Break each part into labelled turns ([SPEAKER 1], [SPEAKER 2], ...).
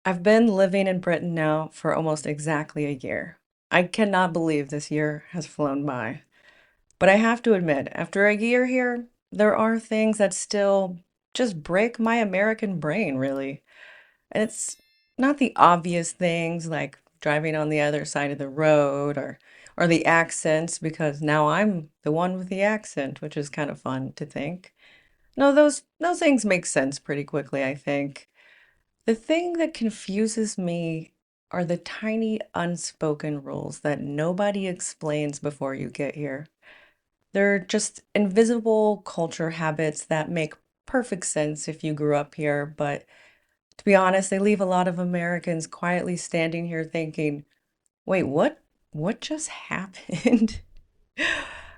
[SPEAKER 1] I've been living in Britain now for almost exactly a year. I cannot believe this year has flown by. But I have to admit, after a year here, there are things that still just break my American brain, really. And it's not the obvious things like driving on the other side of the road or the accents, because now I'm the one with the accent, which is kind of fun to think. No, those things make sense pretty quickly, I think. The thing that confuses me are the tiny unspoken rules that nobody explains before you get here. They're just invisible culture habits that make perfect sense if you grew up here, but to be honest, they leave a lot of Americans quietly standing here thinking, wait, what? What just happened?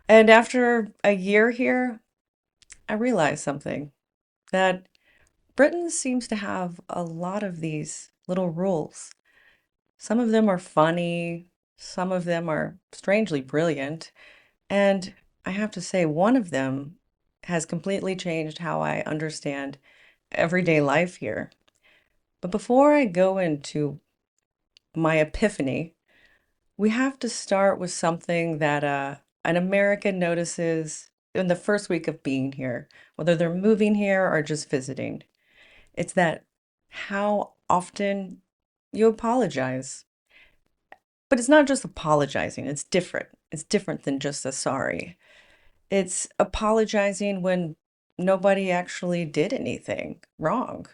[SPEAKER 1] And after a year here, I realized something that Britain seems to have a lot of these little rules. Some of them are funny, some of them are strangely brilliant, and I have to say, one of them has completely changed how I understand everyday life here. But before I go into my epiphany, we have to start with something that an American notices in the first week of being here, whether they're moving here or just visiting. It's that how often you apologize. But it's not just apologizing, it's different. It's different than just a sorry. It's apologizing when nobody actually did anything wrong.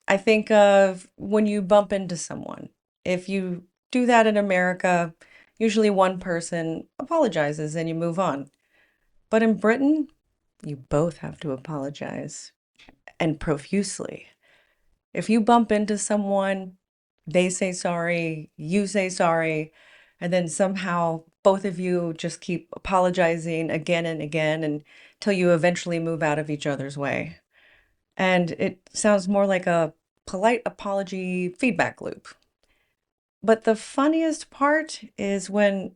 [SPEAKER 1] I think of when you bump into someone. If you do that in America, usually one person apologizes and you move on. But in Britain, you both have to apologize and profusely. If you bump into someone, they say sorry, you say sorry, and then somehow both of you just keep apologizing again and again until you eventually move out of each other's way. And it sounds more like a polite apology feedback loop. But the funniest part is when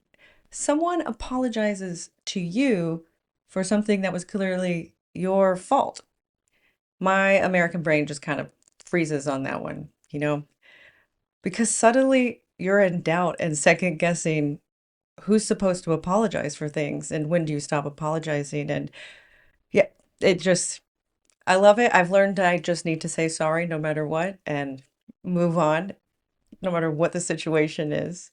[SPEAKER 1] someone apologizes to you for something that was clearly your fault. My American brain just kind of freezes on that one, because suddenly you're in doubt and second guessing who's supposed to apologize for things and when do you stop apologizing. And yeah, it just, I love it. I've learned I just need to say sorry no matter what and move on, no matter what the situation is.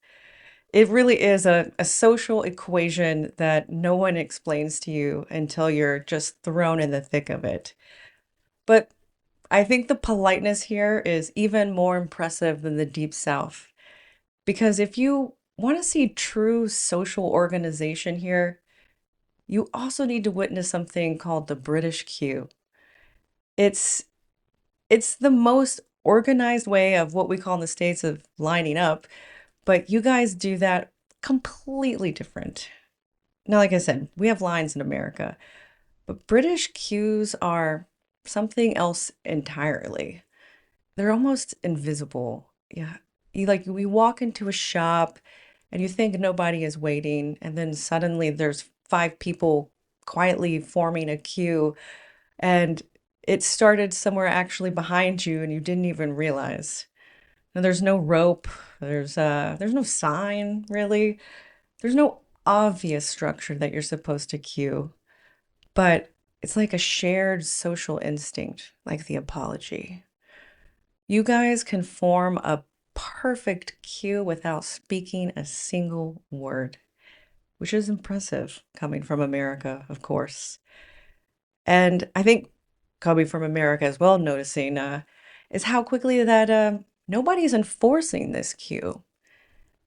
[SPEAKER 1] It really is a social equation that no one explains to you until you're just thrown in the thick of it. But I think the politeness here is even more impressive than the Deep South. Because if you want to see true social organization here, you also need to witness something called the British queue. It's it's the most organized way of what we call in the States of lining up, but you guys do that completely different. Now, like I said, we have lines in America, but British queues are something else entirely. They're almost invisible. Yeah. We walk into a shop and you think nobody is waiting, and then suddenly there's five people quietly forming a queue, and it started somewhere actually behind you and you didn't even realize. And there's no rope, there's no sign really. There's no obvious structure that you're supposed to queue, but it's like a shared social instinct, like the apology. You guys can form a perfect cue without speaking a single word, which is impressive coming from America, of course. And I think coming from America as well, noticing is how quickly that nobody's enforcing this cue.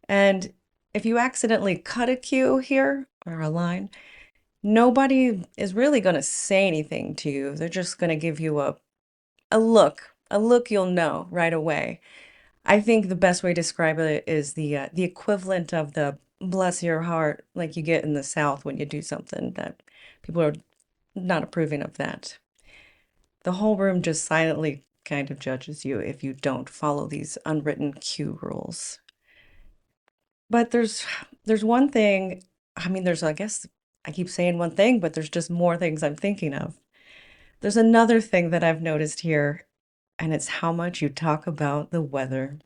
[SPEAKER 1] And if you accidentally cut a cue here or a line, nobody is really going to say anything to you. They're just going to give you a look you'll know right away. I think the best way to describe it is the equivalent of the bless your heart like you get in the South when you do something that people are not approving of that. The whole room just silently kind of judges you if you don't follow these unwritten cue rules. But there's one thing, I mean there's I guess I keep saying one thing, but there's just more things I'm thinking of. There's another thing that I've noticed here and it's how much you talk about the weather.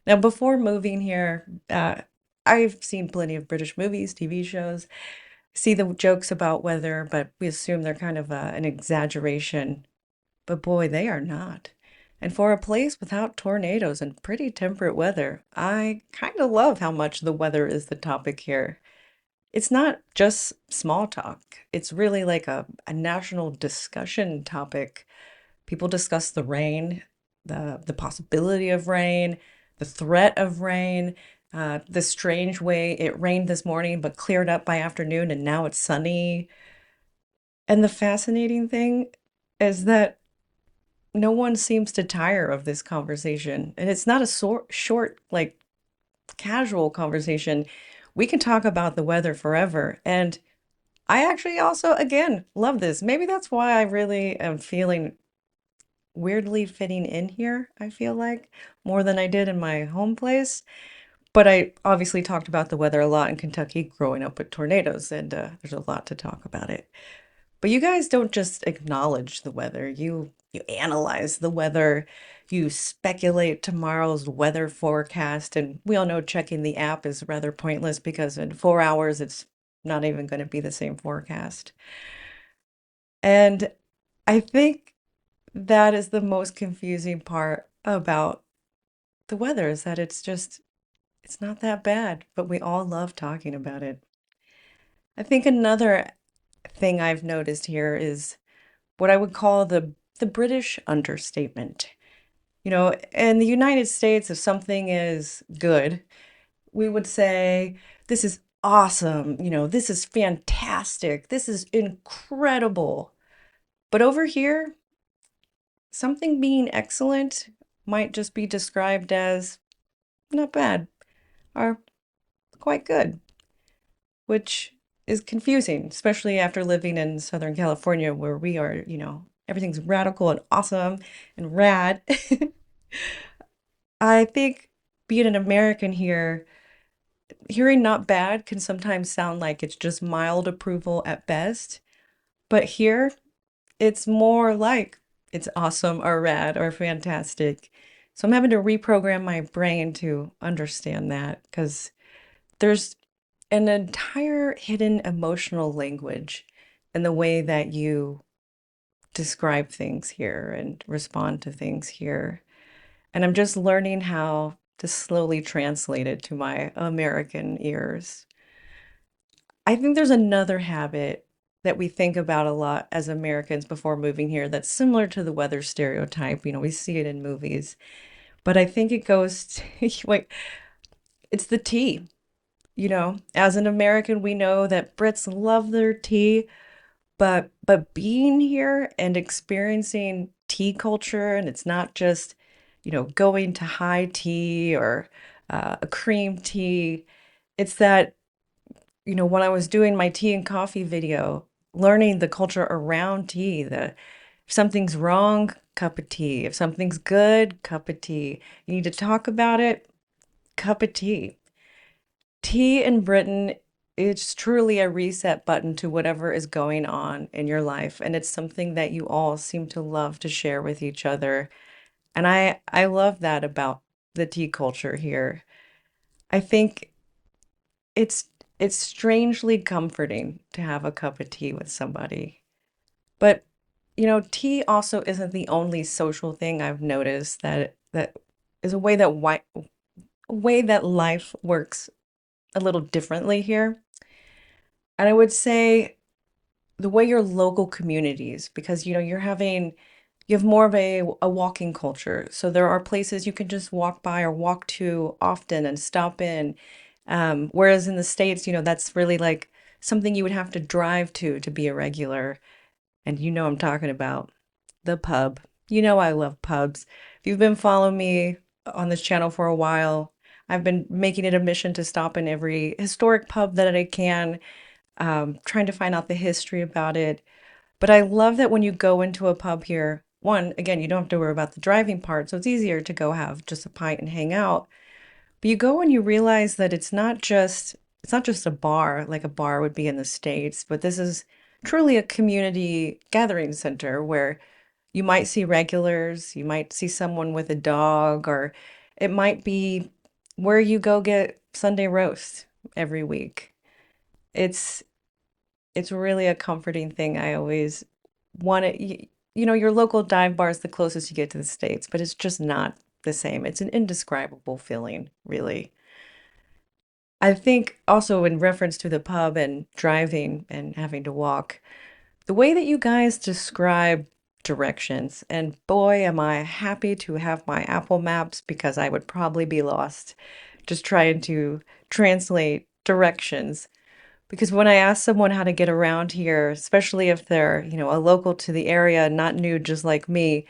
[SPEAKER 1] Now, before moving here, I've seen plenty of British movies, TV shows, see the jokes about weather, but we assume they're kind of an exaggeration. But boy, they are not. And for a place without tornadoes and pretty temperate weather, I kind of love how much the weather is the topic here. It's not just small talk, it's really like a national discussion topic. People discuss the rain, the possibility of rain, the threat of rain, the strange way it rained this morning but cleared up by afternoon and now it's sunny. And the fascinating thing is that no one seems to tire of this conversation. And it's not a short, like casual conversation. We can talk about the weather forever. And I actually also, again, love this. Maybe that's why I really am feeling weirdly fitting in here, I feel like, more than I did in my home place. But I obviously talked about the weather a lot in Kentucky growing up with tornadoes, and there's a lot to talk about it. But you guys don't just acknowledge the weather. You analyze the weather, you speculate tomorrow's weather forecast, and we all know checking the app is rather pointless because in 4 hours it's not even going to be the same forecast. And I think that is the most confusing part about the weather is that it's not that bad, but we all love talking about it. I think another thing I've noticed here is what I would call the British understatement. You know, in the United States, if something is good, we would say, this is awesome, this is fantastic, this is incredible. But over here, something being excellent might just be described as not bad or quite good, which is confusing, especially after living in Southern California where we are, everything's radical and awesome and rad. I think being an American here, hearing not bad can sometimes sound like it's just mild approval at best. But here, it's more like it's awesome or rad or fantastic. So I'm having to reprogram my brain to understand that because there's an entire hidden emotional language in the way that you describe things here and respond to things here. And I'm just learning how to slowly translate it to my American ears. I think there's another habit that we think about a lot as Americans before moving here that's similar to the weather stereotype. We see it in movies, but I think it goes to, wait, it's the tea. As an American, we know that Brits love their tea, but being here and experiencing tea culture, and it's not just, going to high tea or a cream tea. It's that, when I was doing my tea and coffee video, learning the culture around tea, if something's wrong, cup of tea. If something's good, cup of tea. You need to talk about it, cup of tea. Tea in Britain, it's truly a reset button to whatever is going on in your life, and it's something that you all seem to love to share with each other. And I love that about the tea culture here. I think it's it's strangely comforting to have a cup of tea with somebody. But tea also isn't the only social thing I've noticed that is a way that life works a little differently here. And I would say the way your local communities, because you have more of a walking culture. So there are places you can just walk by or walk to often and stop in. Whereas in the States, that's really like something you would have to drive to be a regular. And I'm talking about the pub. I love pubs. If you've been following me on this channel for a while, I've been making it a mission to stop in every historic pub that I can, trying to find out the history about it. But I love that when you go into a pub here, one, again, you don't have to worry about the driving part, so it's easier to go have just a pint and hang out. But you go and you realize that it's not just a bar like a bar would be in the States, but this is truly a community gathering center where You might see regulars, you might see someone with a dog, or it might be where you go get Sunday roast every week. It's it's really a comforting thing. I always want it. Your local dive bar is the closest you get to the States, but it's just not the same. It's an indescribable feeling, really. I think also in reference to the pub and driving and having to walk, the way that you guys describe directions, and boy, am I happy to have my Apple Maps because I would probably be lost just trying to translate directions. Because when I ask someone how to get around here, especially if they're, a local to the area, not new just like me,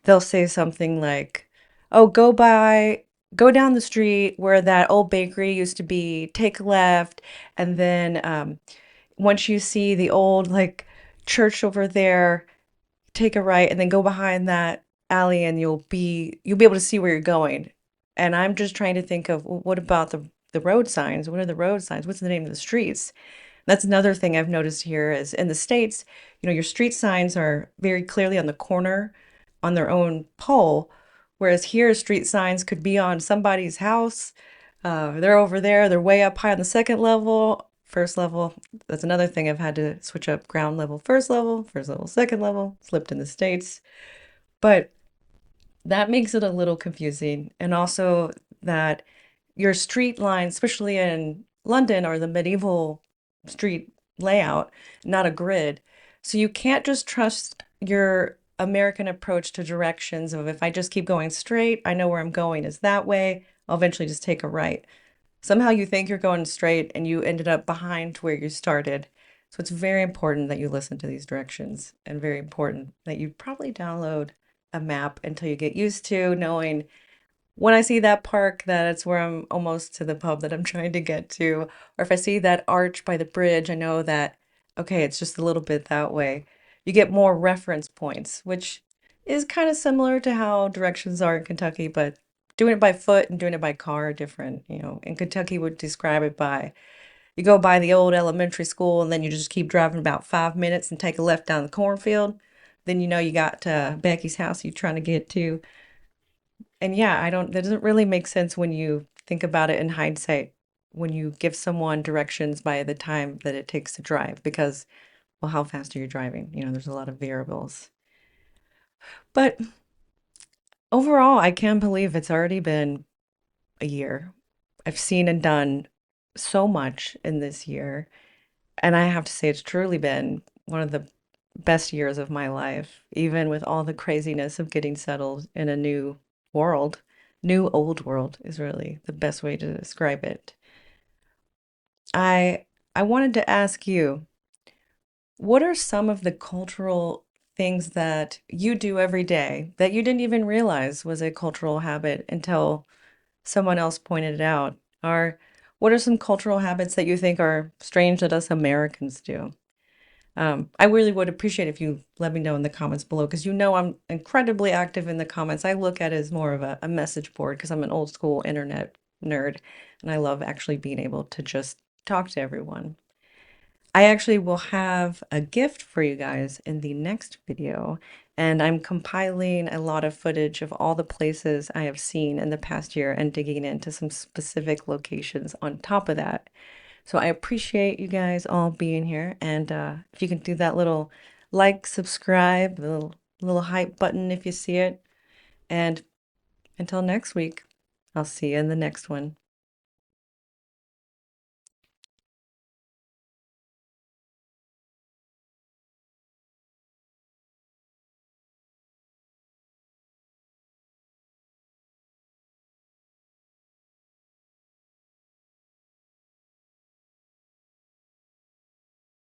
[SPEAKER 1] they'll say something like, "Oh, go down the street where that old bakery used to be, take a left, and then once you see the old like church over there, take a right, and then go behind that alley, and you'll be able to see where you're going." And I'm just trying to think of, well, what about the road signs? What are the road signs? What's the name of the streets? That's another thing I've noticed here is in the States, your street signs are very clearly on the corner on their own pole, whereas here, street signs could be on somebody's house. They're over there, they're way up high on the second level, first level. That's another thing I've had to switch up ground level, first level, second level, flipped in the States. But that makes it a little confusing. And also that your street lines, especially in London, are the medieval street layout, not a grid. So you can't just trust your American approach to directions of if I just keep going straight, I know where I'm going is that way. I'll eventually just take a right. Somehow you think you're going straight and you ended up behind where you started. So it's very important that you listen to these directions and very important that you probably download a map until you get used to knowing when I see that park, that it's where I'm almost to the pub that I'm trying to get to. Or if I see that arch by the bridge, I know that, okay, it's just a little bit that way. You get more reference points, which is kind of similar to how directions are in Kentucky, but doing it by foot and doing it by car are different. In Kentucky would describe it by you go by the old elementary school and then you just keep driving about 5 minutes and take a left down the cornfield. Then you know you got Becky's house you're trying to get to. And yeah, that doesn't really make sense when you think about it in hindsight, when you give someone directions by the time that it takes to drive, because, well, how fast are you driving? There's a lot of variables. But overall, I can't believe it's already been a year. I've seen and done so much in this year. And I have to say, it's truly been one of the best years of my life, even with all the craziness of getting settled in a new world. New old world is really the best way to describe it. I I wanted to ask you, what are some of the cultural things that you do every day that you didn't even realize was a cultural habit until someone else pointed it out? Or what are some cultural habits that you think are strange that us Americans do? I really would appreciate if you let me know in the comments below because I'm incredibly active in the comments. I look at it as more of a message board because I'm an old school internet nerd and I love actually being able to just talk to everyone. I actually will have a gift for you guys in the next video, and I'm compiling a lot of footage of all the places I have seen in the past year and digging into some specific locations on top of that. So I appreciate you guys all being here. And if you can do that little like, subscribe, the little hype button if you see it. And until next week, I'll see you in the next one.